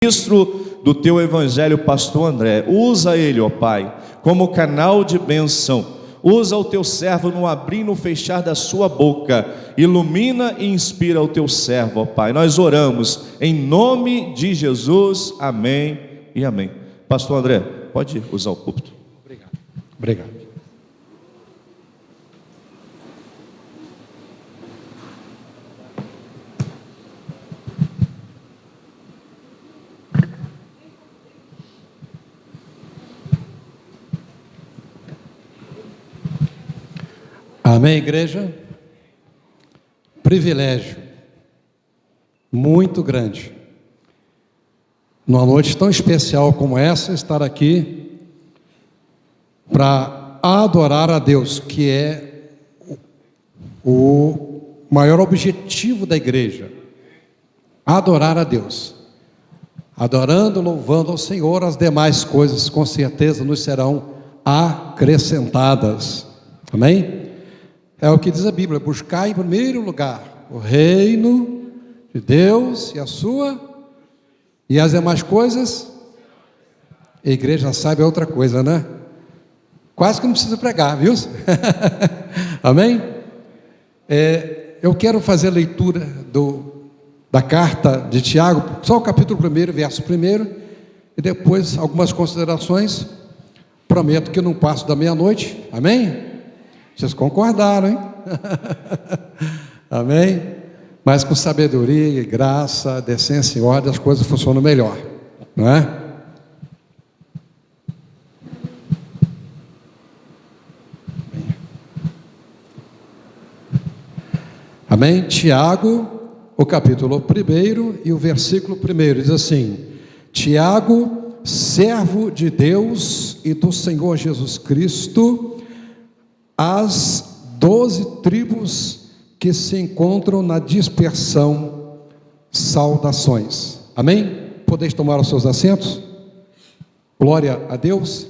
ministro do teu evangelho, pastor André. Usa ele, ó Pai, como canal de bênção. Usa o teu servo no abrir e no fechar da sua boca. Ilumina e inspira o teu servo, ó Pai. Nós oramos em nome de Jesus. Amém e amém. Pastor André, pode usar o púlpito. Obrigado. Amém, igreja? Privilégio muito grande, numa noite tão especial como essa, estar aqui para adorar a Deus, que é o maior objetivo da igreja, adorar a Deus. Adorando, louvando ao Senhor, as demais coisas com certeza nos serão acrescentadas. Amém? É o que diz a Bíblia: buscar em primeiro lugar o reino de Deus e as demais coisas. A igreja sabe outra coisa, né? Quase que não precisa pregar, viu? Amém? Eu quero fazer a leitura da carta de Tiago, só o capítulo 1, verso 1, e depois algumas considerações. Prometo que não passo da meia-noite. Amém? Vocês concordaram, hein? Amém? Mas com sabedoria, graça, decência e ordem, as coisas funcionam melhor, não é? Amém? Tiago, o capítulo 1 e o versículo 1 diz assim: Tiago, servo de Deus e do Senhor Jesus Cristo, as 12 tribos que se encontram na dispersão, saudações. Amém? Podeis tomar os seus assentos? Glória a Deus.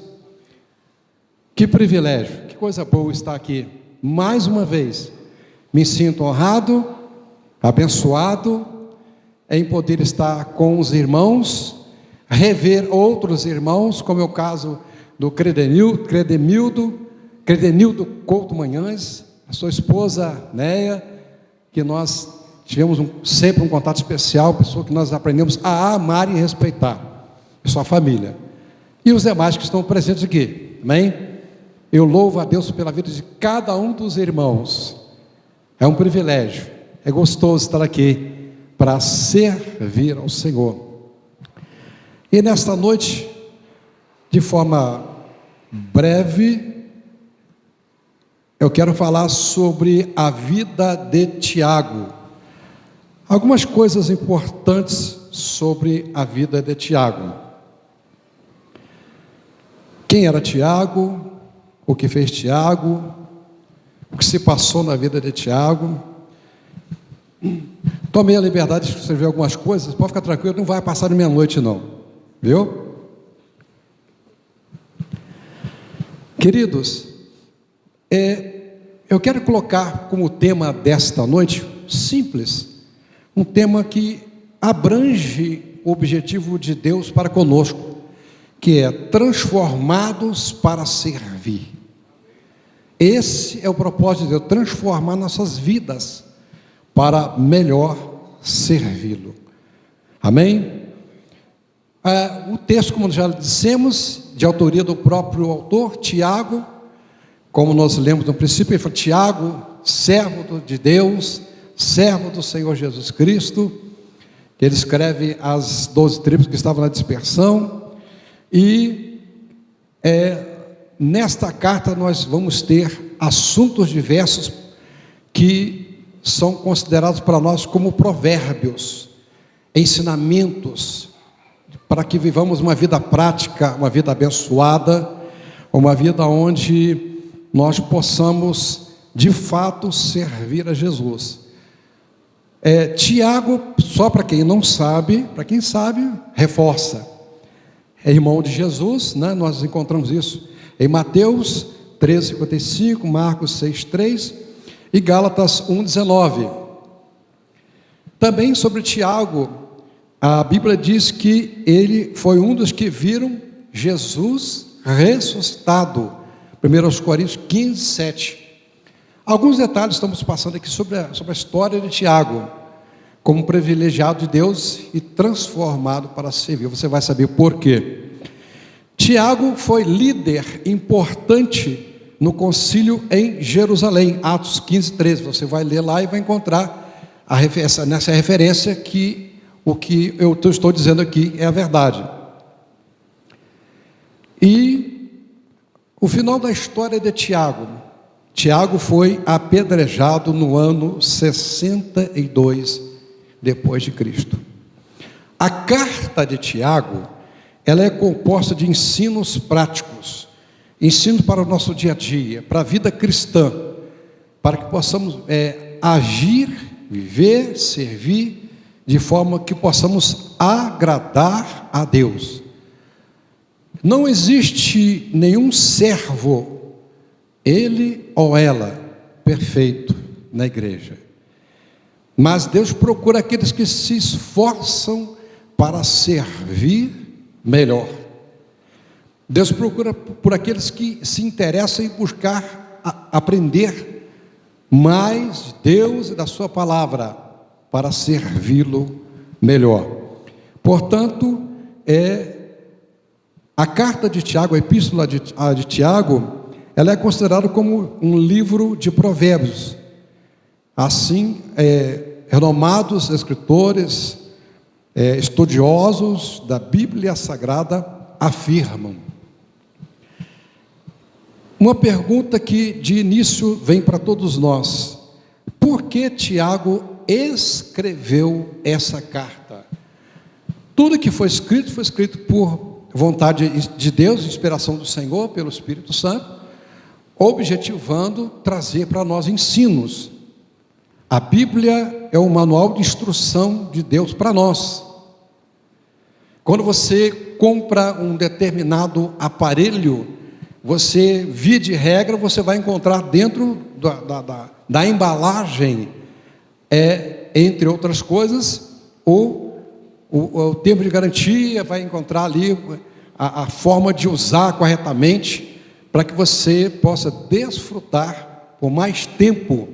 Que privilégio, que coisa boa estar aqui mais uma vez. Me sinto honrado, abençoado em poder estar com os irmãos, rever outros irmãos, como é o caso do Credenildo Couto Manhães, a sua esposa Neia, que nós tivemos sempre um contato especial, pessoa que nós aprendemos a amar e respeitar, sua família, e os demais que estão presentes aqui. Amém? Eu louvo a Deus pela vida de cada um dos irmãos. É um privilégio, é gostoso estar aqui para servir ao Senhor. E nesta noite, de forma breve, eu quero falar sobre a vida de Tiago. Algumas coisas importantes sobre a vida de Tiago. Quem era Tiago? O que fez Tiago? O que se passou na vida de Tiago? Tomei a liberdade de escrever algumas coisas. Pode ficar tranquilo, não vai passar de meia-noite não, viu? Queridos, eu quero colocar como tema desta noite, simples, um tema que abrange o objetivo de Deus para conosco, que é transformados para servir. Esse é o propósito de Deus, transformar nossas vidas para melhor servi-lo. Amém? O texto, como já dissemos, de autoria do próprio autor, Tiago, como nós lemos no princípio, ele fala: Tiago, servo de Deus, servo do Senhor Jesus Cristo. Ele escreve as 12 tribos que estavam na dispersão, e nesta carta nós vamos ter assuntos diversos que são considerados para nós como provérbios, ensinamentos, para que vivamos uma vida prática, uma vida abençoada, uma vida onde nós possamos de fato servir a Jesus. Tiago, só para quem não sabe, para quem sabe, reforça, é irmão de Jesus, né? Nós encontramos isso em Mateus 13:55, Marcos 6:3 e Gálatas 1:19. Também sobre Tiago, A Bíblia diz que ele foi um dos que viram Jesus ressuscitado. 1 Coríntios 15, 7. Alguns detalhes estamos passando aqui sobre a história de Tiago, como privilegiado de Deus e transformado para servir. Você vai saber por quê. Tiago foi líder importante no concílio em Jerusalém, Atos 15, 13. Você vai ler lá e vai encontrar nessa referência que o que eu estou dizendo aqui é a verdade. E o final da história de Tiago. Tiago foi apedrejado no ano 62 depois de Cristo. A carta de Tiago, ela é composta de ensinos práticos, ensinos para o nosso dia a dia, para a vida cristã, para que possamos agir, viver, servir, de forma que possamos agradar a Deus. Não existe nenhum servo, ele ou ela, perfeito na igreja. Mas Deus procura aqueles que se esforçam para servir melhor. Deus procura por aqueles que se interessam em buscar aprender mais de Deus e da sua palavra para servi-lo melhor. Portanto, a carta de Tiago, a epístola de Tiago, ela é considerada como um livro de provérbios. Assim, renomados escritores, estudiosos da Bíblia Sagrada afirmam. Uma pergunta que de início vem para todos nós: por que Tiago escreveu essa carta? Tudo que foi escrito por vontade de Deus, inspiração do Senhor, pelo Espírito Santo, objetivando trazer para nós ensinos. A Bíblia é um manual de instrução de Deus para nós. Quando você compra um determinado aparelho, você, via de regra, você vai encontrar dentro da embalagem, entre outras coisas, o tempo de garantia, vai encontrar ali a forma de usar corretamente, para que você possa desfrutar por mais tempo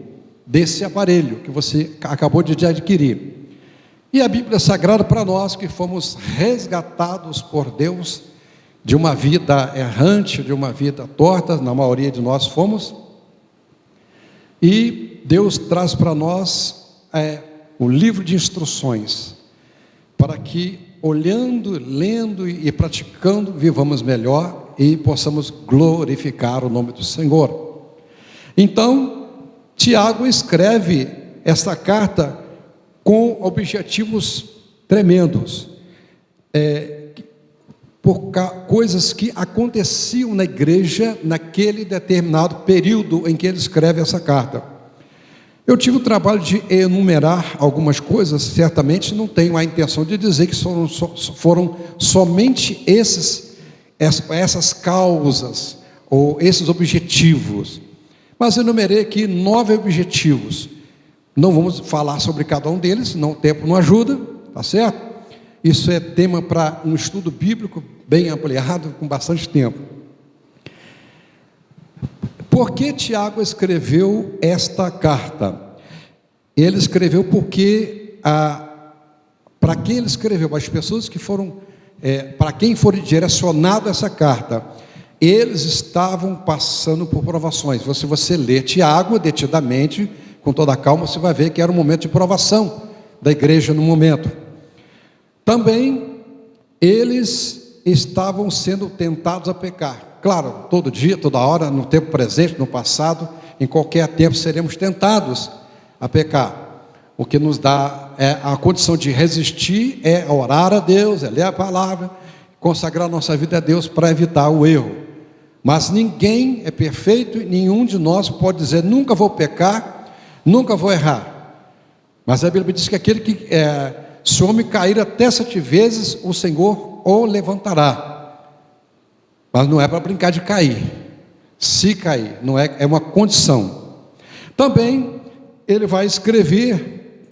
desse aparelho que você acabou de adquirir. E a Bíblia Sagrada para nós que fomos resgatados por Deus de uma vida errante, de uma vida torta, na maioria de nós fomos, e Deus traz para nós o livro de instruções, para que olhando, lendo e praticando, vivamos melhor e possamos glorificar o nome do Senhor. Então, Tiago escreve esta carta com objetivos tremendos, por coisas que aconteciam na igreja naquele determinado período em que ele escreve essa carta. Eu tive o trabalho de enumerar algumas coisas, certamente não tenho a intenção de dizer que foram somente essas causas ou esses objetivos, mas enumerei aqui 9 objetivos. Não vamos falar sobre cada um deles, senão o tempo não ajuda, tá certo? Isso é tema para um estudo bíblico bem ampliado, com bastante tempo. Por que Tiago escreveu esta carta? Ele escreveu porque, para quem ele escreveu, as pessoas que foram, para quem foi direcionada essa carta, eles estavam passando por provações. Se você ler Tiago detidamente, com toda a calma, você vai ver que era um momento de provação da igreja no momento. Também, eles estavam sendo tentados a pecar. Claro, todo dia, toda hora, no tempo presente, no passado, em qualquer tempo seremos tentados a pecar. O que nos dá a condição de resistir é orar a Deus, ler a palavra, consagrar nossa vida a Deus para evitar o erro. Mas ninguém é perfeito, nenhum de nós pode dizer, nunca vou pecar, nunca vou errar. Mas a Bíblia diz que aquele que, se o homem cair até 7 vezes, o Senhor o levantará. Mas não é para brincar de cair. Se cair, não é uma condição. Também ele vai escrever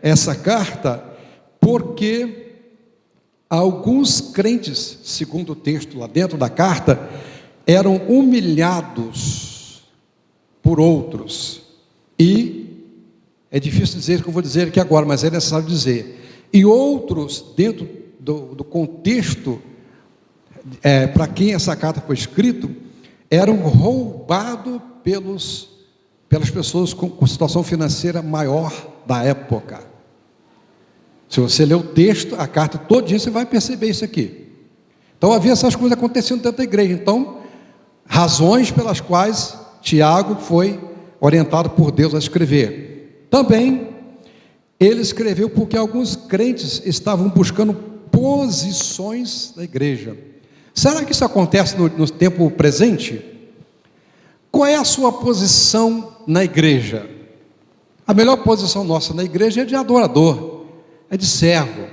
essa carta porque alguns crentes, segundo o texto lá dentro da carta, eram humilhados por outros. E é difícil dizer o que eu vou dizer aqui agora, mas é necessário dizer. E outros, dentro do contexto para quem essa carta foi escrita, eram roubados pelas pessoas com situação financeira maior da época. Se você ler o texto, a carta todinha, você vai perceber isso aqui. Então havia essas coisas acontecendo dentro da igreja. Então, razões pelas quais Tiago foi orientado por Deus a escrever. Também ele escreveu porque alguns crentes estavam buscando posições da igreja. Será que isso acontece no tempo presente? Qual é a sua posição na igreja? A melhor posição nossa na igreja é de adorador, é de servo.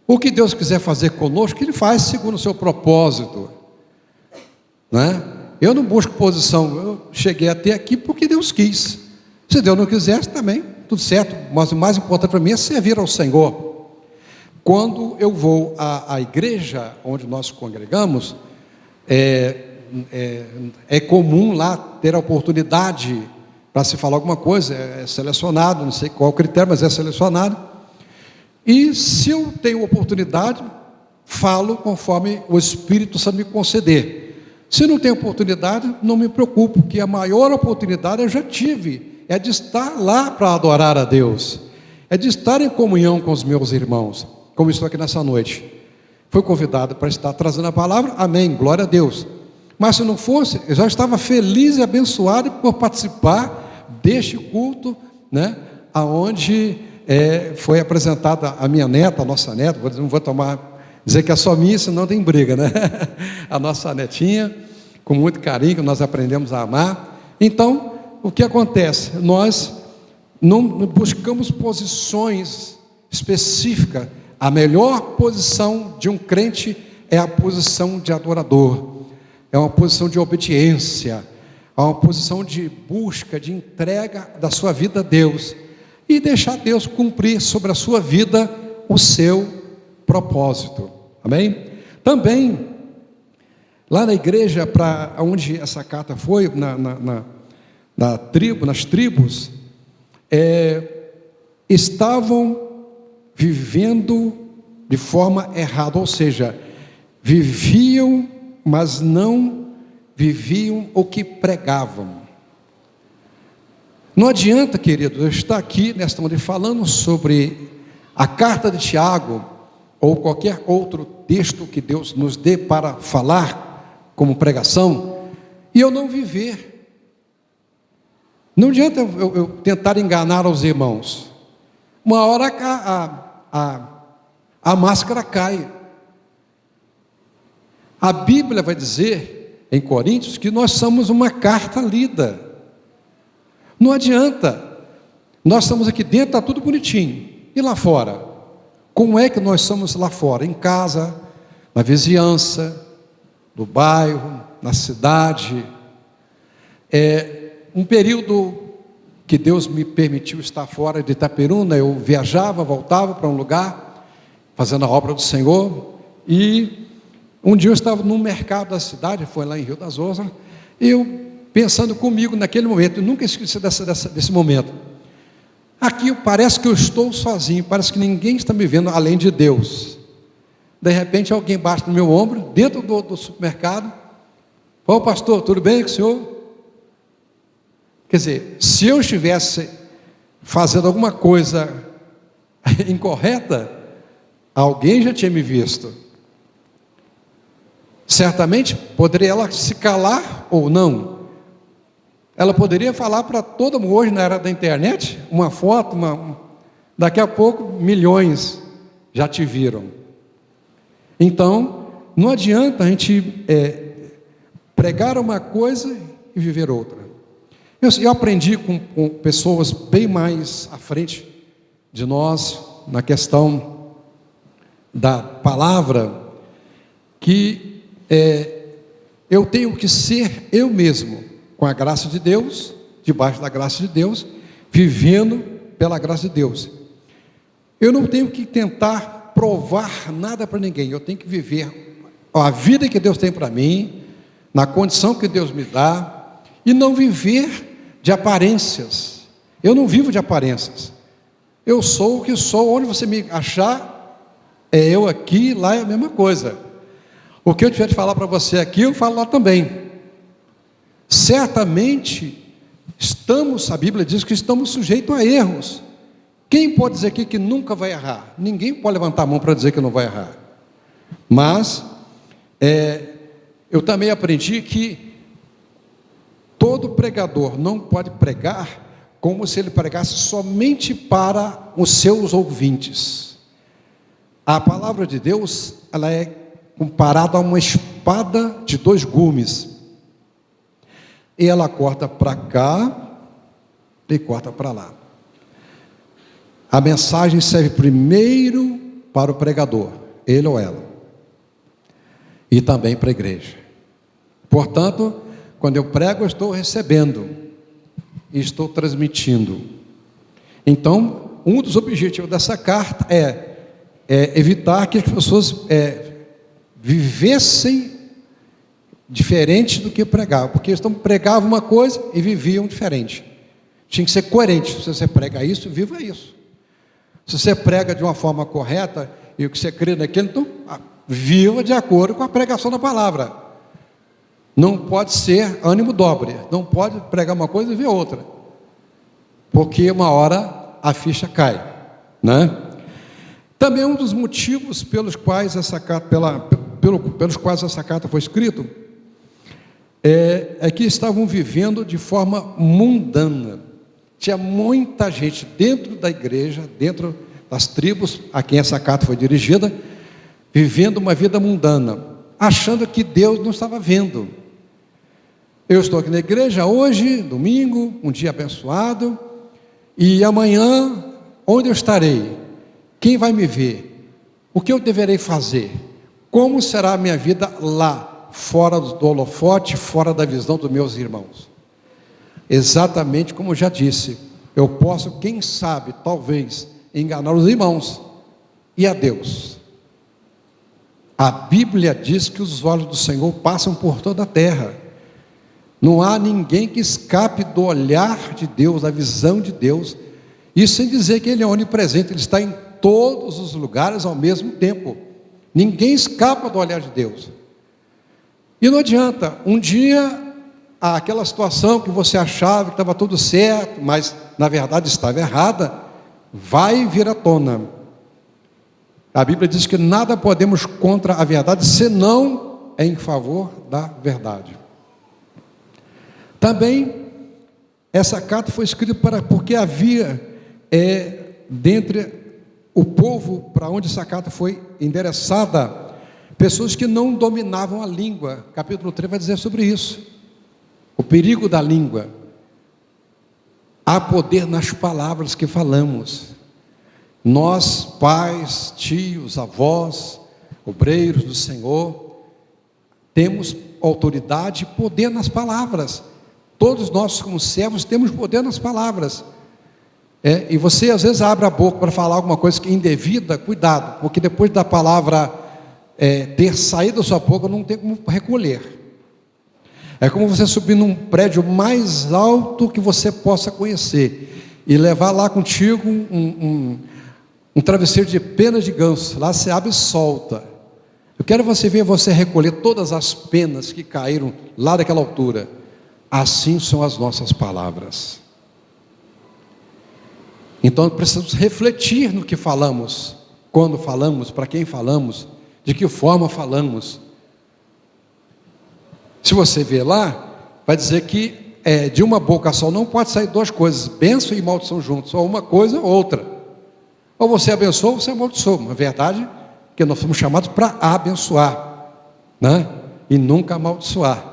O que Deus quiser fazer conosco, Ele faz segundo o seu propósito, né? Eu não busco posição, eu cheguei até aqui porque Deus quis. Se Deus não quisesse também, tudo certo, mas o mais importante para mim é servir ao Senhor. Quando eu vou à igreja onde nós congregamos, é comum lá ter a oportunidade para se falar alguma coisa, é selecionado, não sei qual o critério, mas é selecionado. E se eu tenho oportunidade, falo conforme o Espírito Santo me conceder. Se não tenho oportunidade, não me preocupo, porque a maior oportunidade eu já tive, é de estar lá para adorar a Deus, é de estar em comunhão com os meus irmãos, como estou aqui nessa noite. Fui convidado para estar trazendo a palavra, amém, glória a Deus. Mas se não fosse, eu já estava feliz e abençoado por participar deste culto, né, aonde foi apresentada a minha neta, a nossa neta, não vou dizer que é só minha, senão tem briga, né? A nossa netinha, com muito carinho, que nós aprendemos a amar. Então, o que acontece? Nós não buscamos posições específicas. A melhor posição de um crente é a posição de adorador, é uma posição de obediência, é uma posição de busca, de entrega da sua vida a Deus, e deixar Deus cumprir sobre a sua vida o seu propósito, amém? Também, lá na igreja, para onde essa carta foi, nas tribos, estavam vivendo de forma errada, ou seja, viviam, mas não viviam o que pregavam. Não adianta, querido, eu estar aqui nesta noite falando sobre a carta de Tiago, ou qualquer outro texto que Deus nos dê para falar como pregação, e eu não viver. Não adianta eu tentar enganar os irmãos. Uma hora a máscara cai. A Bíblia vai dizer em Coríntios que nós somos uma carta lida. Não adianta. Nós estamos aqui dentro, está tudo bonitinho. E lá fora? Como é que nós somos lá fora? Em casa, na vizinhança, no bairro, na cidade. Um período que Deus me permitiu estar fora de Itaperuna, eu viajava, voltava para um lugar, fazendo a obra do Senhor, e um dia eu estava no mercado da cidade, foi lá em Rio das Ostras, e eu pensando comigo naquele momento, eu nunca esqueci desse momento. Aqui parece que eu estou sozinho, parece que ninguém está me vendo além de Deus. De repente alguém bate no meu ombro, dentro do supermercado. Ô pastor, tudo bem com o senhor? Quer dizer, se eu estivesse fazendo alguma coisa incorreta, alguém já tinha me visto. Certamente poderia ela se calar ou não. Ela poderia falar para todo mundo, hoje na era da internet, uma foto, daqui a pouco milhões já te viram. Então, não adianta a gente pregar uma coisa e viver outra. Eu aprendi com pessoas bem mais à frente de nós, na questão da palavra, que eu tenho que ser eu mesmo, com a graça de Deus, debaixo da graça de Deus, vivendo pela graça de Deus. Eu não tenho que tentar provar nada para ninguém. Eu tenho que viver a vida que Deus tem para mim, na condição que Deus me dá, e não viver de aparências. Eu não vivo de aparências. Eu sou o que sou. Onde você me achar, é eu aqui, lá é a mesma coisa. O que eu tiver de falar para você aqui, eu falo lá também. Certamente, a Bíblia diz que estamos sujeitos a erros. Quem pode dizer aqui que nunca vai errar? Ninguém pode levantar a mão para dizer que não vai errar. Mas, eu também aprendi que todo pregador não pode pregar como se ele pregasse somente para os seus ouvintes. A palavra de Deus, ela é comparada a uma espada de 2 gumes. E ela corta para cá e corta para lá. A mensagem serve primeiro para o pregador, ele ou ela, e também para a igreja. Portanto, quando eu prego, eu estou recebendo e estou transmitindo. Então, um dos objetivos dessa carta é evitar que as pessoas vivessem diferente do que pregavam, porque eles pregavam uma coisa e viviam diferente. Tinha que ser coerente. Se você prega isso, viva isso. Se você prega de uma forma correta e o que você crê naquilo, então viva de acordo com a pregação da palavra. Não pode ser ânimo dobre. Não pode pregar uma coisa e ver outra, porque uma hora a ficha cai, né? Também um dos motivos pelos quais essa carta, pelos quais essa carta foi escrita, é que estavam vivendo de forma mundana. Tinha muita gente dentro da igreja, dentro das tribos a quem essa carta foi dirigida, vivendo uma vida mundana, achando que Deus não estava vendo. Eu estou aqui na igreja hoje, domingo, um dia abençoado, e amanhã, onde eu estarei? Quem vai me ver? O que eu deverei fazer? Como será a minha vida lá, fora do holofote, fora da visão dos meus irmãos? Exatamente como eu já disse, eu posso, quem sabe, talvez, enganar os irmãos e a Deus. A Bíblia diz que os olhos do Senhor passam por toda a terra. Não há ninguém que escape do olhar de Deus, da visão de Deus. Isso sem dizer que Ele é onipresente, Ele está em todos os lugares ao mesmo tempo. Ninguém escapa do olhar de Deus. E não adianta, um dia, aquela situação que você achava que estava tudo certo, mas na verdade estava errada, vai vir à tona. A Bíblia diz que nada podemos contra a verdade, senão em favor da verdade. Também, essa carta foi escrita porque havia, dentre o povo para onde essa carta foi endereçada, pessoas que não dominavam a língua. Capítulo 3 vai dizer sobre isso. O perigo da língua. Há poder nas palavras que falamos. Nós, pais, tios, avós, obreiros do Senhor, temos autoridade e poder nas palavras. Todos nós, como servos, temos poder nas palavras. E você às vezes abre a boca para falar alguma coisa que é indevida, cuidado, porque depois da palavra ter saído da sua boca, não tem como recolher. É como você subir num prédio mais alto que você possa conhecer e levar lá contigo um travesseiro de penas de ganso. Lá você abre e solta. Eu quero você ver você recolher todas as penas que caíram lá daquela altura. Assim são as nossas palavras. Então precisamos refletir no que falamos, quando falamos, para quem falamos, de que forma falamos. Se você ver lá, vai dizer que de uma boca só não pode sair 2 coisas, bênção e maldição juntos, ou uma coisa ou outra. Ou você abençoa ou você amaldiçoa. Na verdade, que nós somos chamados para abençoar, né? E nunca amaldiçoar.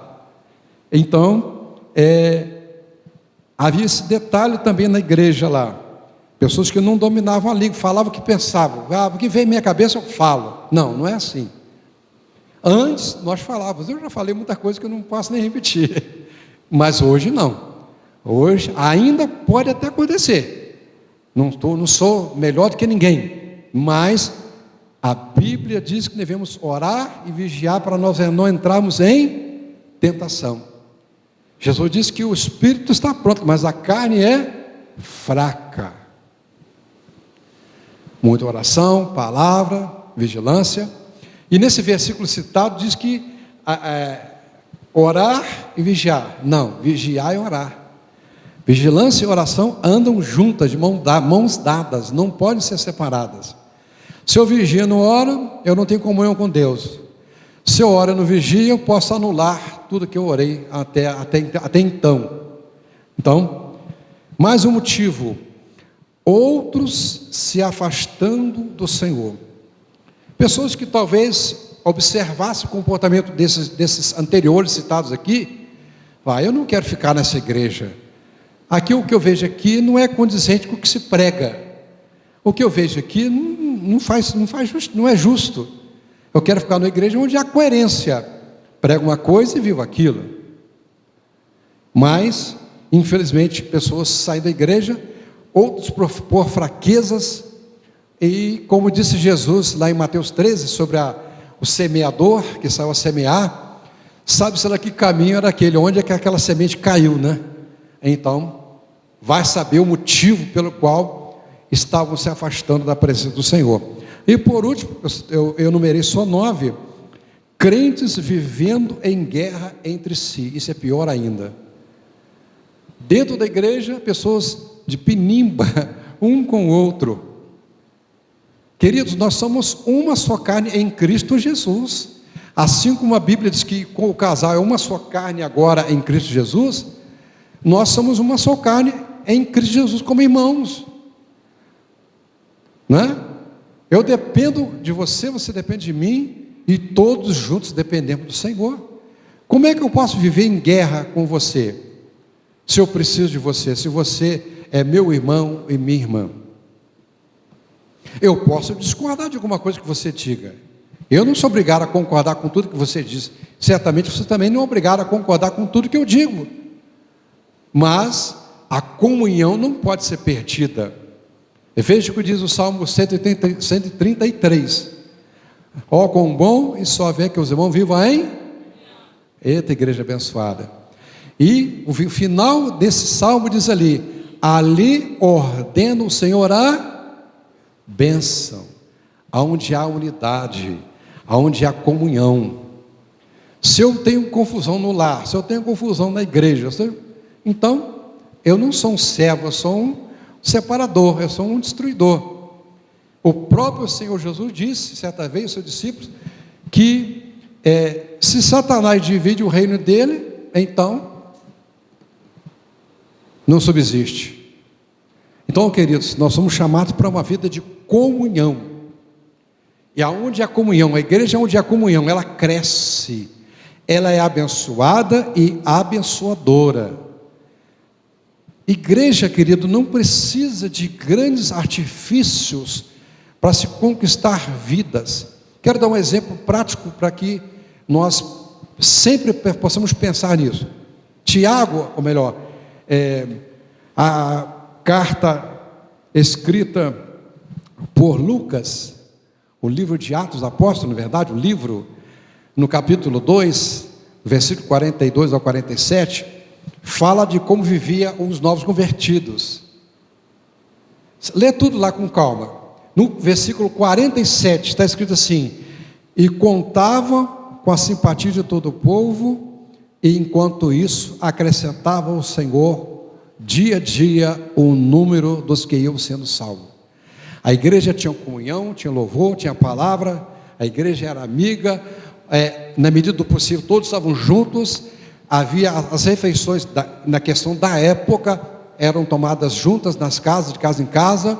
Então, havia esse detalhe também na igreja lá. Pessoas que não dominavam a língua, falavam o que pensavam. O que vem em minha cabeça eu falo. Não, não é assim. Antes nós falávamos, eu já falei muita coisa que eu não posso nem repetir. Mas hoje não. Hoje ainda pode até acontecer. Não sou melhor do que ninguém, mas a Bíblia diz que devemos orar e vigiar para nós não entrarmos em tentação. Jesus disse que o espírito está pronto, mas a carne é fraca. Muita oração, palavra, vigilância. E nesse versículo citado diz que orar e vigiar. Não, vigiar e orar. Vigilância e oração andam juntas, de mãos dadas, não podem ser separadas. Se eu vigia e não oro, eu não tenho comunhão com Deus. Se eu oro e não vigia, eu posso anular tudo que eu orei até então. Então, mais um motivo: outros se afastando do Senhor. Pessoas que talvez observassem o comportamento desses anteriores citados aqui, eu não quero ficar nessa igreja. Aqui o que eu vejo aqui não é condizente com o que se prega. O que eu vejo aqui não é justo. Eu quero ficar numa igreja onde há coerência. Prego uma coisa e vivo aquilo. Mas, infelizmente, pessoas saem da igreja, outros por fraquezas, e como disse Jesus lá em Mateus 13, sobre o semeador que saiu a semear, sabe-se lá que caminho era aquele, onde é que aquela semente caiu, né? Então, vai saber o motivo pelo qual estavam se afastando da presença do Senhor. E por último, eu numerei só 9, crentes vivendo em guerra entre si. Isso é pior ainda. Dentro da igreja, pessoas de pinimba, um com o outro. Queridos, nós somos uma só carne em Cristo Jesus. Assim como a Bíblia diz que o casal é uma só carne agora em Cristo Jesus, nós somos uma só carne em Cristo Jesus como irmãos, não é? Eu dependo de você, você depende de mim, e todos juntos dependemos do Senhor. Como é que eu posso viver em guerra com você, se eu preciso de você, se você é meu irmão e minha irmã? Eu posso discordar de alguma coisa que você diga, eu não sou obrigado a concordar com tudo que você diz, certamente você também não é obrigado a concordar com tudo que eu digo, mas a comunhão não pode ser perdida. Veja o que diz o Salmo 133: ó, quão bom e só ver que os irmãos vivam em... Eita, igreja abençoada. E o final desse salmo diz ali ordena o Senhor a bênção, aonde há unidade, aonde há comunhão. Se eu tenho confusão no lar, se eu tenho confusão na igreja, então eu não sou um servo, eu sou um separador, eu sou um destruidor. O próprio Senhor Jesus disse certa vez aos seus discípulos que se Satanás divide o reino dele, então não subsiste. Então, queridos, nós somos chamados para uma vida de comunhão. E aonde há comunhão, a igreja onde há comunhão, ela cresce, ela é abençoada e abençoadora. Igreja, querido, não precisa de grandes artifícios para se conquistar vidas. Quero dar um exemplo prático para que nós sempre possamos pensar nisso. Tiago, ou melhor, a carta escrita por Lucas, o livro de Atos dos Apóstolos, na verdade, o livro, no capítulo 2, versículo 42 ao 47, fala de como viviam os novos convertidos. Lê tudo lá com calma. No versículo 47 está escrito assim: e contava com a simpatia de todo o povo, e enquanto isso acrescentava o Senhor dia a dia o número dos que iam sendo salvos. A igreja tinha comunhão, tinha louvor, tinha palavra, a igreja era amiga, na medida do possível todos estavam juntos. Havia as refeições, na questão da época, eram tomadas juntas nas casas, de casa em casa.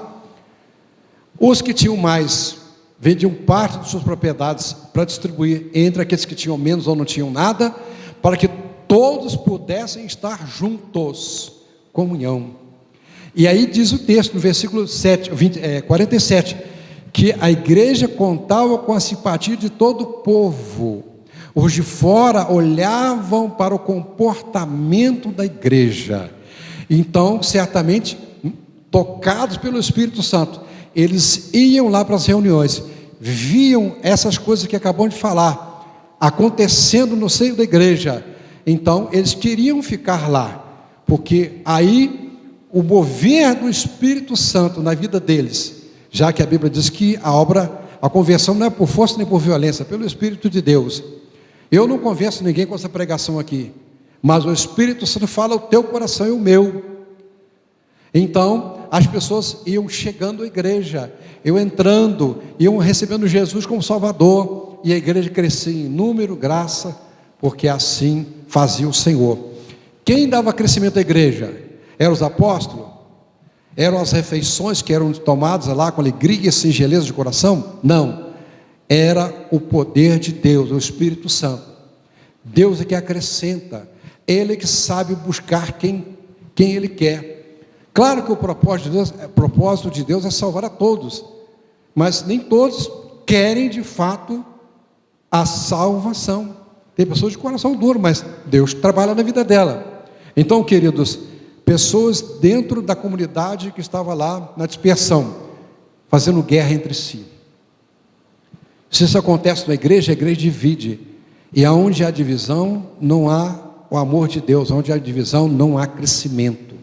Os que tinham mais, vendiam parte de suas propriedades para distribuir entre aqueles que tinham menos ou não tinham nada, para que todos pudessem estar juntos, comunhão. E aí diz o texto, no versículo 47, que a igreja contava com a simpatia de todo o povo. Os de fora olhavam para o comportamento da igreja. Então, certamente, tocados pelo Espírito Santo, eles iam lá para as reuniões, viam essas coisas que acabamos de falar acontecendo no seio da igreja. Então eles queriam ficar lá, porque aí o mover do Espírito Santo na vida deles, já que a Bíblia diz que a conversão não é por força nem por violência, é pelo Espírito de Deus. Eu não convenço ninguém com essa pregação aqui, mas o Espírito Santo fala o teu coração e o meu. Então as pessoas iam chegando à igreja, iam entrando, iam recebendo Jesus como Salvador, e a igreja crescia em número, graça, porque assim fazia o Senhor. Quem dava crescimento à igreja? Eram os apóstolos? Eram as refeições que eram tomadas lá com alegria e singeleza de coração? Não, era o poder de Deus, o Espírito Santo. Deus é que acrescenta, Ele é que sabe buscar quem Ele quer. Claro que o propósito de Deus é salvar a todos, mas nem todos querem de fato a salvação. Tem pessoas de coração duro, mas Deus trabalha na vida dela. Então, queridos, pessoas dentro da comunidade que estava lá na dispersão, fazendo guerra entre si. Se isso acontece na igreja, a igreja divide, e aonde há divisão, não há o amor de Deus. Onde há divisão, não há crescimento.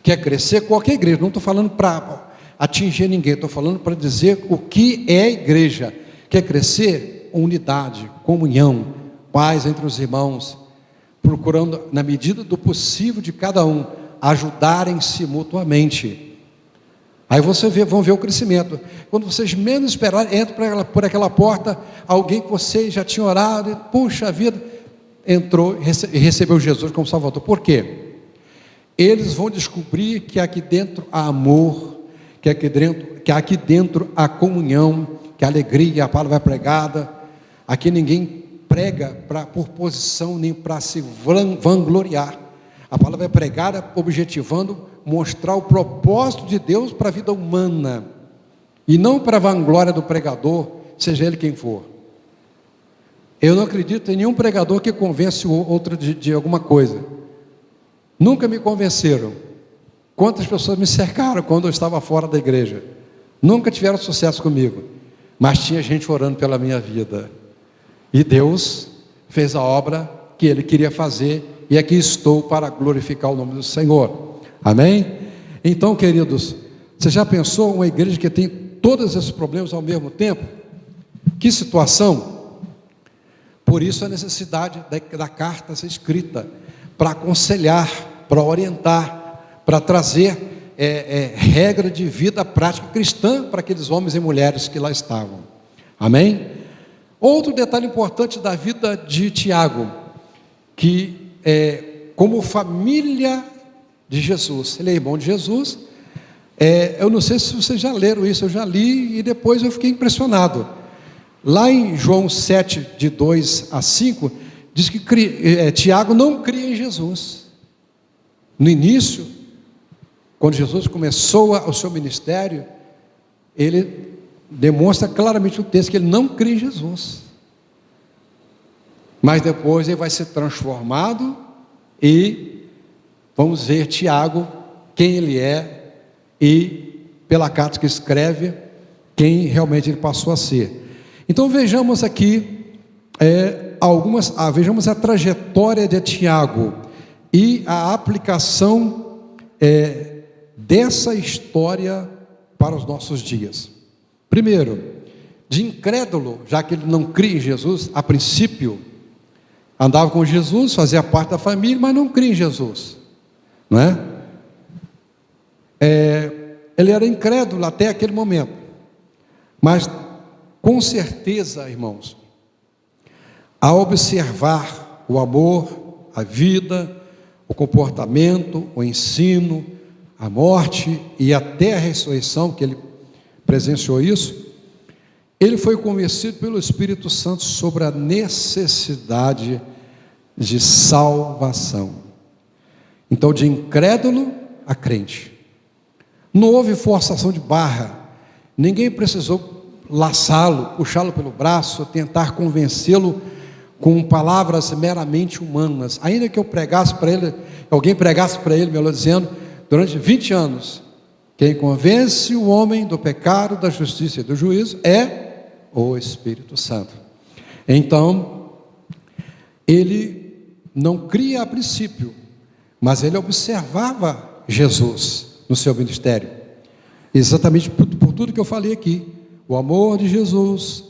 Quer crescer? Qualquer igreja, não estou falando para atingir ninguém, estou falando para dizer o que é igreja. Quer crescer? Unidade, comunhão, paz entre os irmãos, procurando, na medida do possível de cada um, ajudarem-se mutuamente. Aí vão ver o crescimento. Quando vocês menos esperarem, entra por aquela porta alguém que vocês já tinham orado, e, puxa vida, entrou e recebeu Jesus como Salvador. Por quê? Eles vão descobrir que aqui dentro há amor, que aqui dentro há comunhão, que a alegria, a palavra é pregada. Aqui ninguém prega por posição, nem para se vangloriar. A palavra é pregada objetivando mostrar o propósito de Deus para a vida humana, e não para a vanglória do pregador, seja ele quem for. Eu não acredito em nenhum pregador que convence o outro de alguma coisa. Nunca me convenceram. Quantas pessoas me cercaram quando eu estava fora da igreja? Nunca tiveram sucesso comigo, mas tinha gente orando pela minha vida, e Deus fez a obra que Ele queria fazer, e aqui estou para glorificar o nome do Senhor. Amém? Então, queridos, você já pensou uma igreja que tem todos esses problemas ao mesmo tempo? Que situação! Por isso a necessidade da carta ser escrita, para aconselhar, para orientar, para trazer regra de vida prática cristã para aqueles homens e mulheres que lá estavam. Amém? Outro detalhe importante da vida de Tiago, que como família de Jesus, ele é irmão de Jesus. Eu não sei se vocês já leram isso, eu já li e depois eu fiquei impressionado. Lá em João 7, de 2 a 5, diz que Tiago não cria em Jesus. No início, quando Jesus começou o seu ministério, ele demonstra claramente o texto que ele não cria em Jesus. Mas depois ele vai ser transformado, e vamos ver Tiago, quem ele é, e pela carta que escreve, quem realmente ele passou a ser. Então vejamos aqui vejamos a trajetória de Tiago e a aplicação dessa história para os nossos dias. Primeiro, de incrédulo, já que ele não cria em Jesus, a princípio andava com Jesus, fazia parte da família, mas não cria em Jesus, não é? Ele era incrédulo até aquele momento, mas com certeza, irmãos, a observar o amor, a vida, o comportamento, o ensino, a morte e até a ressurreição, que ele presenciou isso, ele foi convencido pelo Espírito Santo sobre a necessidade de salvação. Então, de incrédulo a crente. Não houve forçação de barra, ninguém precisou laçá-lo, puxá-lo pelo braço, tentar convencê-lo com palavras meramente humanas. Ainda que eu pregasse para ele, alguém pregasse para ele, melhor dizendo, durante 20 anos, Quem convence o homem do pecado, da justiça e do juízo é o Espírito Santo. Então, ele não cria a princípio, mas ele observava Jesus no seu ministério, exatamente por tudo que eu falei aqui: o amor de Jesus,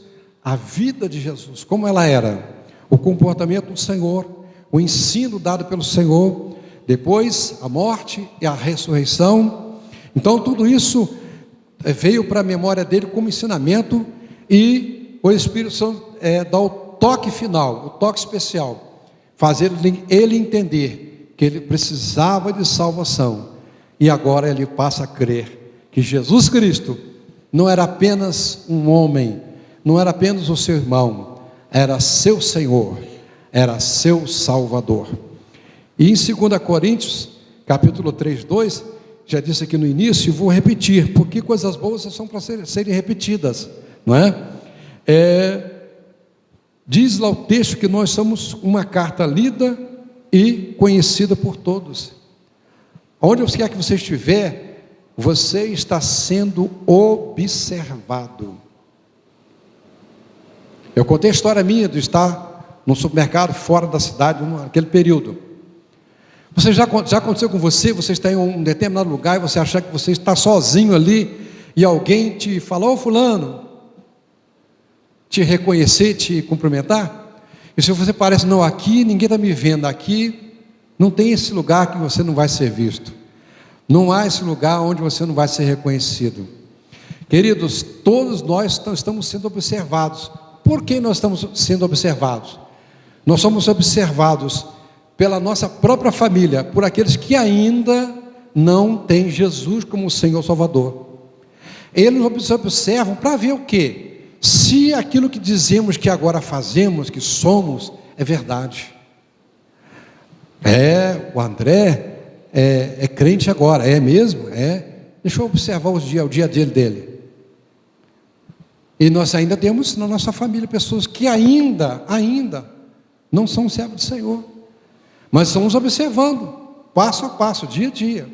a vida de Jesus, como ela era, o comportamento do Senhor, o ensino dado pelo Senhor, depois a morte e a ressurreição. Então tudo isso veio para a memória dele como ensinamento, e o Espírito Santo dá o toque final, o toque especial, fazer ele entender que ele precisava de salvação, e agora ele passa a crer que Jesus Cristo não era apenas um homem, não era apenas o seu irmão, era seu Senhor, era seu Salvador. E em 2 Coríntios, capítulo 3, 2, já disse aqui no início, e vou repetir, porque coisas boas são para serem repetidas, não é? Diz lá o texto que nós somos uma carta lida e conhecida por todos. Onde quer que você estiver, você está sendo observado. Eu contei a história minha de estar num supermercado fora da cidade naquele período. Já aconteceu com você? Você está em um determinado lugar e você acha que você está sozinho ali, e alguém te fala: ô fulano, te reconhecer, te cumprimentar, e se você parece: não, aqui ninguém está me vendo, aqui não tem esse lugar que você não vai ser visto, não há esse lugar onde você não vai ser reconhecido. Queridos, todos nós estamos sendo observados. Por que nós estamos sendo observados? Nós somos observados pela nossa própria família, por aqueles que ainda não têm Jesus como Senhor Salvador. Eles nos observam para ver o quê? Se aquilo que dizemos que agora fazemos, que somos, é verdade. O André é crente agora, é mesmo? Deixa eu observar o dia a dia dele. E nós ainda temos na nossa família pessoas que ainda não são servos do Senhor, mas estamos observando, passo a passo, dia a dia.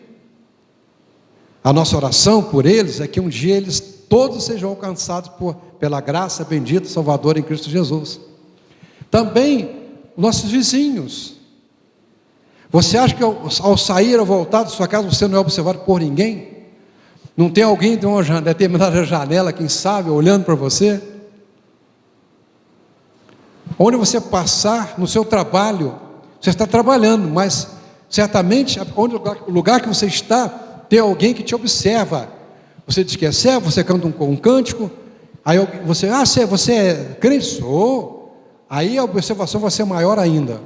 A nossa oração por eles é que um dia eles todos sejam alcançados pela graça bendita Salvador em Cristo Jesus. Também nossos vizinhos. Você acha que ao sair ou voltar da sua casa você não é observado por ninguém? Não tem alguém de uma determinada janela, quem sabe, olhando para você? Onde você passar no seu trabalho, você está trabalhando, mas certamente o lugar que você está, tem alguém que te observa. Você diz que é servo, você canta um cântico, aí você é crente? Sou. Aí a observação vai ser maior ainda.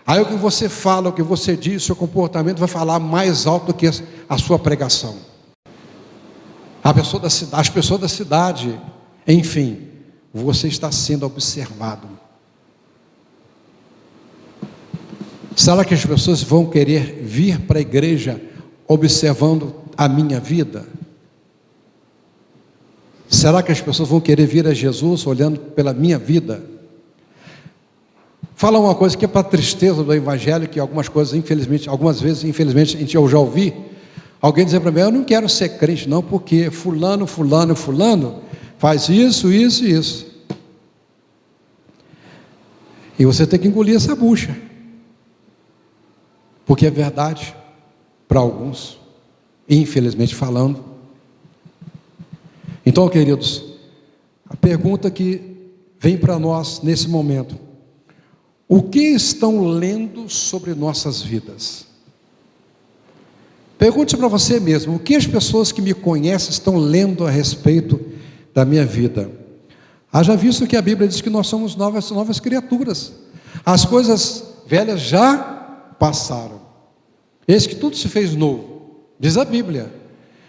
Aí o que você fala, o que você diz, o seu comportamento vai falar mais alto do que a sua pregação. As pessoas da cidade, enfim, você está sendo observado. Será que as pessoas vão querer vir para a igreja observando a minha vida? Será que as pessoas vão querer vir a Jesus olhando pela minha vida? Fala uma coisa que é para a tristeza do evangelho, que algumas vezes, infelizmente, a gente já ouvi alguém dizer para mim: eu não quero ser crente não, porque fulano faz isso. E você tem que engolir essa bucha, porque é verdade para alguns, infelizmente falando. Então, queridos, a pergunta que vem para nós nesse momento: o que estão lendo sobre nossas vidas? Pergunte para você mesmo: o que as pessoas que me conhecem estão lendo a respeito da minha vida? Haja visto que a Bíblia diz que nós somos novas criaturas, as coisas velhas já passaram, eis que tudo se fez novo, diz a Bíblia.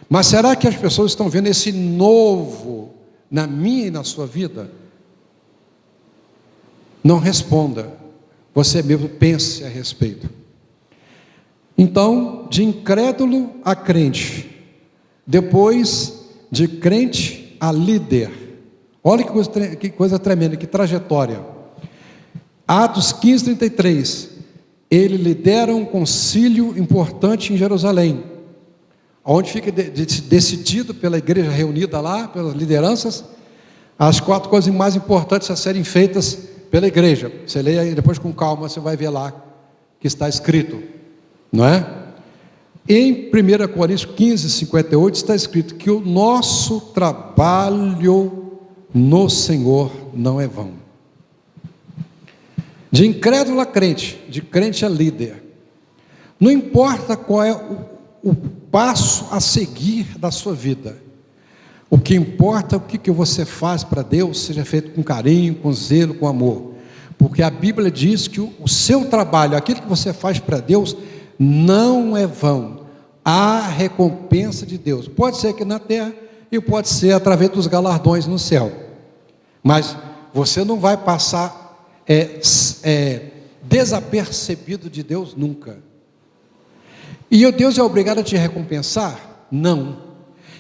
Mas será que as pessoas estão vendo esse novo na minha e na sua vida? Não responda, você mesmo pense a respeito. Então, de incrédulo a crente, depois de crente a líder. Olha que coisa tremenda, que trajetória. Atos 15, 33. Ele lidera um concílio importante em Jerusalém. onde fica decidido pela igreja reunida lá, pelas lideranças, as 4 coisas mais importantes a serem feitas pela igreja. Você lê aí depois com calma, você vai ver lá que está escrito, não é? Em 1 Coríntios 15, 58 está escrito que o nosso trabalho no Senhor não é vão. De incrédulo a crente, de crente a líder, não importa qual é o passo a seguir da sua vida, o que importa é o que você faz para Deus, seja feito com carinho, com zelo, com amor, porque a Bíblia diz que o seu trabalho, aquilo que você faz para Deus, não é vão. Há recompensa de Deus, pode ser aqui na terra e pode ser através dos galardões no céu, mas você não vai passar desapercebido de Deus nunca. E o Deus é obrigado a te recompensar? Não.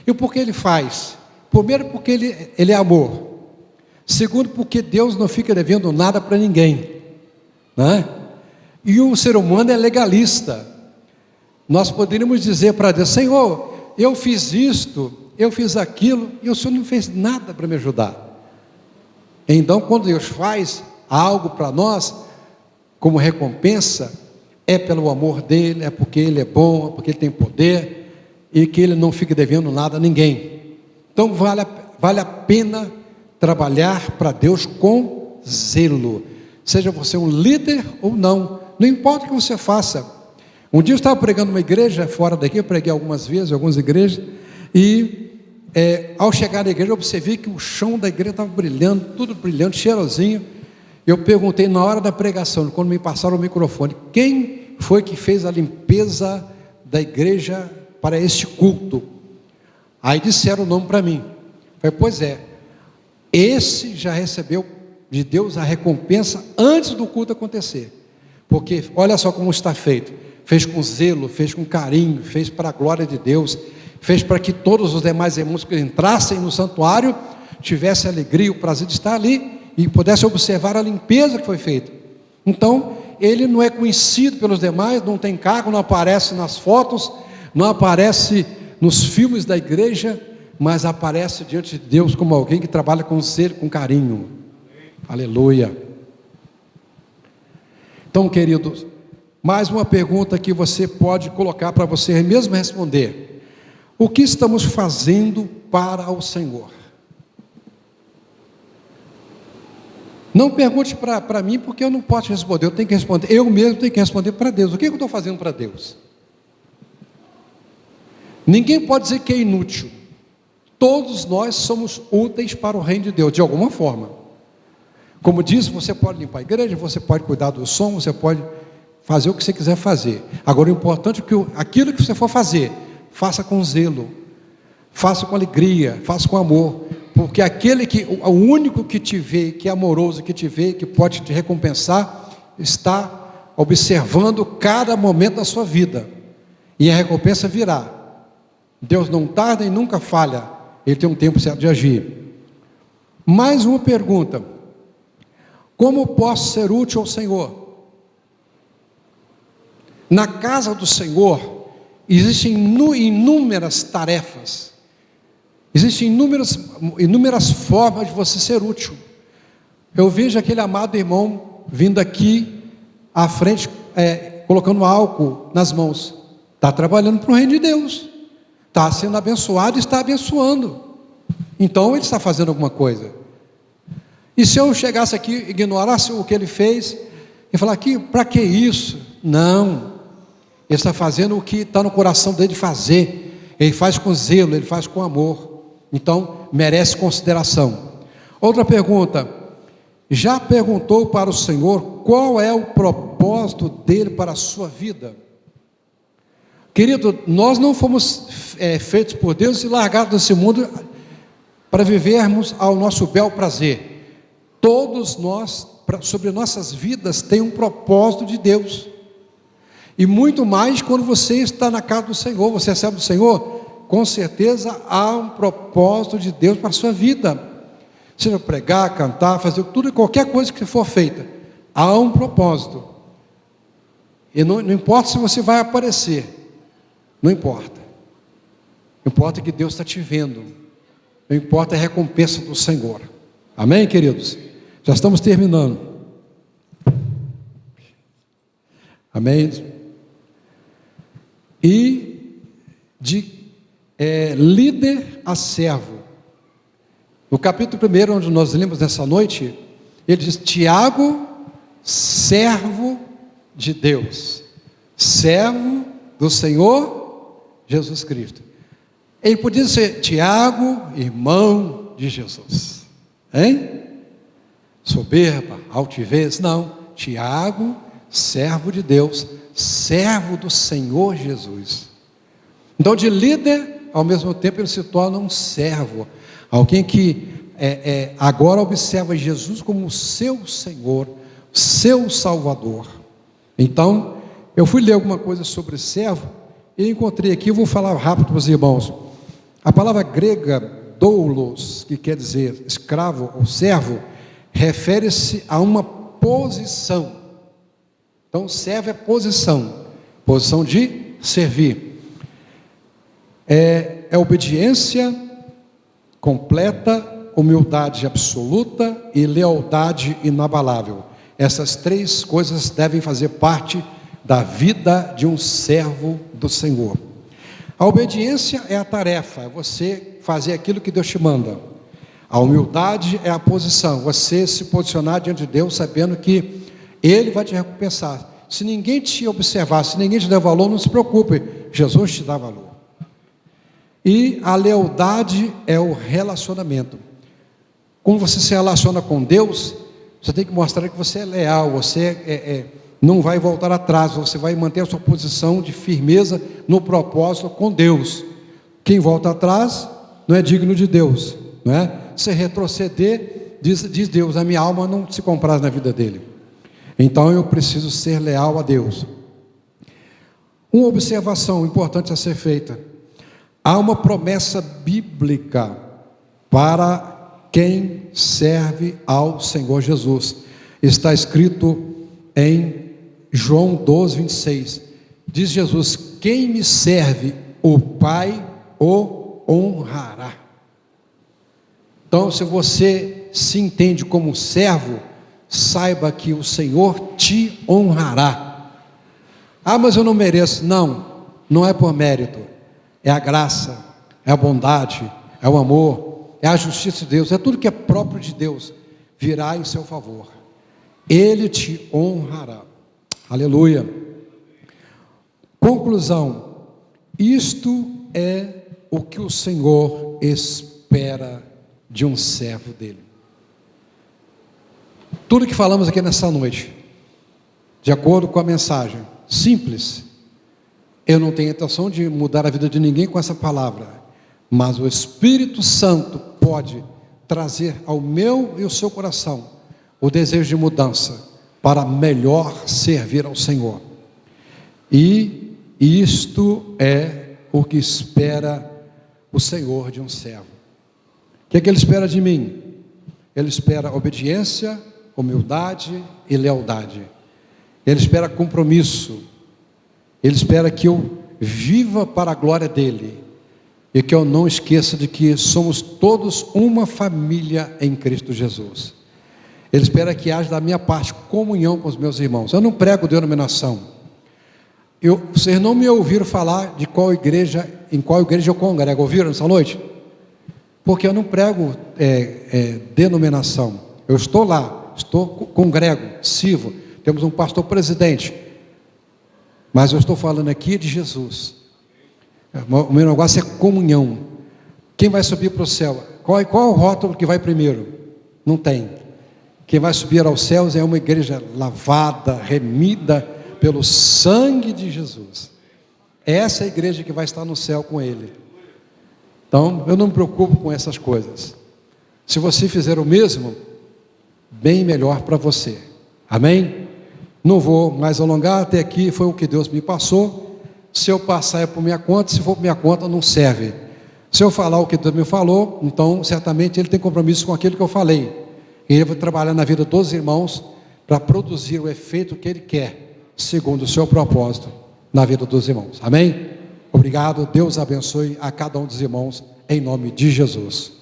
E por que Ele faz? Primeiro, porque Ele é amor. Segundo, porque Deus não fica devendo nada para ninguém, né? E o ser humano é legalista. Nós poderíamos dizer para Deus: Senhor, eu fiz isto, eu fiz aquilo, e o Senhor não fez nada para me ajudar. Então, quando Deus faz algo para nós, como recompensa, é pelo amor dEle, é porque Ele é bom, é porque Ele tem poder, e que Ele não fica devendo nada a ninguém. Então vale a pena trabalhar para Deus com zelo, seja você um líder ou não importa o que você faça. Um dia eu estava pregando uma igreja fora daqui, eu preguei algumas vezes, algumas igrejas, e ao chegar na igreja eu observei que o chão da igreja estava brilhando, tudo brilhando, cheirosinho. Eu perguntei na hora da pregação, quando me passaram o microfone, quem foi que fez a limpeza da igreja para este culto? Aí disseram o nome para mim. Falei, pois é, esse já recebeu de Deus a recompensa antes do culto acontecer, porque olha só como está feito, fez com zelo, fez com carinho, fez para a glória de Deus, fez para que todos os demais irmãos que entrassem no santuário tivessem a alegria e o prazer de estar ali e pudessem observar a limpeza que foi feita. Então ele não é conhecido pelos demais, não tem cargo, não aparece nas fotos, não aparece nos filmes da igreja, mas aparece diante de Deus como alguém que trabalha com zelo, com carinho. Aleluia. Então, queridos, mais uma pergunta que você pode colocar para você mesmo responder: o que estamos fazendo para o Senhor? Não pergunte para mim, porque eu não posso responder, eu tenho que responder, eu mesmo tenho que responder para Deus. O que eu estou fazendo para Deus? Ninguém pode dizer que é inútil. Todos nós somos úteis para o reino de Deus, de alguma forma. Como disse, você pode limpar a igreja, você pode cuidar do som, você pode fazer o que você quiser fazer. Agora o importante é que aquilo que você for fazer, faça com zelo, faça com alegria, faça com amor, porque o único que te vê, que é amoroso, que te vê, que pode te recompensar, está observando cada momento da sua vida, e a recompensa virá. Deus não tarda e nunca falha, Ele tem um tempo certo de agir. Mais uma pergunta: como posso ser útil ao Senhor? Na casa do Senhor existem inúmeras tarefas, existem inúmeras formas de você ser útil. Eu vejo aquele amado irmão vindo aqui à frente, colocando álcool nas mãos, está trabalhando para o reino de Deus, está sendo abençoado e está abençoando, então ele está fazendo alguma coisa. E se eu chegasse aqui, ignorasse o que ele fez e falar aqui, para que isso? Não, ele está fazendo o que está no coração dele de fazer, ele faz com zelo, ele faz com amor, então merece consideração. Outra pergunta: já perguntou para o Senhor qual é o propósito dele para a sua vida? Querido, nós não fomos feitos por Deus e largados desse mundo para vivermos ao nosso bel prazer. Todos nós, sobre nossas vidas, tem um propósito de Deus, e muito mais quando você está na casa do Senhor, você recebe do Senhor, com certeza há um propósito de Deus para a sua vida, seja pregar, cantar, fazer tudo e qualquer coisa que for feita, há um propósito, e não importa se você vai aparecer, não importa, Importa que Deus está te vendo. Não importa a recompensa do Senhor. Amém, queridos? Já estamos terminando. Amém? E de líder a servo. No capítulo 1, onde nós lemos nessa noite, ele diz: Tiago, servo de Deus, servo do Senhor Jesus Cristo. Ele podia ser Tiago, irmão de Jesus, hein? Soberba, altivez, não. Tiago, servo de Deus, servo do Senhor Jesus. Então, de líder, ao mesmo tempo, ele se torna um servo, alguém que agora observa Jesus como o seu Senhor, seu Salvador. Então, eu fui ler alguma coisa sobre servo e encontrei aqui, eu vou falar rápido para os irmãos. A palavra grega doulos, que quer dizer escravo ou servo, refere-se a uma posição. Então, servo é posição, posição de servir. É obediência completa, humildade absoluta e lealdade inabalável. Essas três coisas devem fazer parte da vida de um servo do Senhor. A obediência é a tarefa, é você fazer aquilo que Deus te manda. A humildade é a posição, você se posicionar diante de Deus sabendo que Ele vai te recompensar. Se ninguém te observar, se ninguém te der valor, não se preocupe, Jesus te dá valor. E a lealdade é o relacionamento. Quando você se relaciona com Deus, você tem que mostrar que você é leal, você não vai voltar atrás, você vai manter a sua posição de firmeza no propósito com Deus. Quem volta atrás não é digno de Deus, não é? Se retroceder, diz Deus, a minha alma não se compraz na vida dele. Então eu preciso ser leal a Deus. Uma observação importante a ser feita: há uma promessa bíblica para quem serve ao Senhor Jesus. Está escrito em João 12, 26. Diz Jesus: quem me serve, o Pai o honrará. Então, se você se entende como servo, saiba que o Senhor te honrará. Ah, mas eu não mereço. Não, não é por mérito. É a graça, é a bondade, é o amor, é a justiça de Deus, é tudo que é próprio de Deus, virá em seu favor. Ele te honrará. Aleluia. Conclusão: isto é o que o Senhor espera de um servo dele. Tudo que falamos aqui nessa noite, de acordo com a mensagem, simples. Eu não tenho intenção de mudar a vida de ninguém com essa palavra, mas o Espírito Santo pode trazer ao meu e ao seu coração o desejo de mudança para melhor servir ao Senhor. E isto é o que espera o Senhor de um servo. O que é que Ele espera de mim? Ele espera obediência, humildade e lealdade. Ele espera compromisso. Ele espera que eu viva para a glória dEle e que eu não esqueça de que somos todos uma família em Cristo Jesus. Ele espera que haja da minha parte comunhão com os meus irmãos. Eu não prego denominação. Vocês não me ouviram falar de em qual igreja eu congrego. Ouviram nessa noite? Porque eu não prego denominação. Eu estou lá, congrego, sirvo. Temos um pastor presidente. Mas eu estou falando aqui de Jesus. O meu negócio é comunhão. Quem vai subir para o céu? Qual é o rótulo que vai primeiro? Não tem. Quem vai subir aos céus é uma igreja lavada, remida pelo sangue de Jesus. Essa é a igreja que vai estar no céu com Ele. Então, eu não me preocupo com essas coisas. Se você fizer o mesmo, bem melhor para você. Amém? Não vou mais alongar, até aqui foi o que Deus me passou. Se eu passar é por minha conta, se for por minha conta não serve. Se eu falar o que Deus me falou, então certamente Ele tem compromisso com aquilo que eu falei. E Ele vai trabalhar na vida dos irmãos para produzir o efeito que Ele quer, segundo o seu propósito na vida dos irmãos. Amém? Obrigado, Deus abençoe a cada um dos irmãos, em nome de Jesus.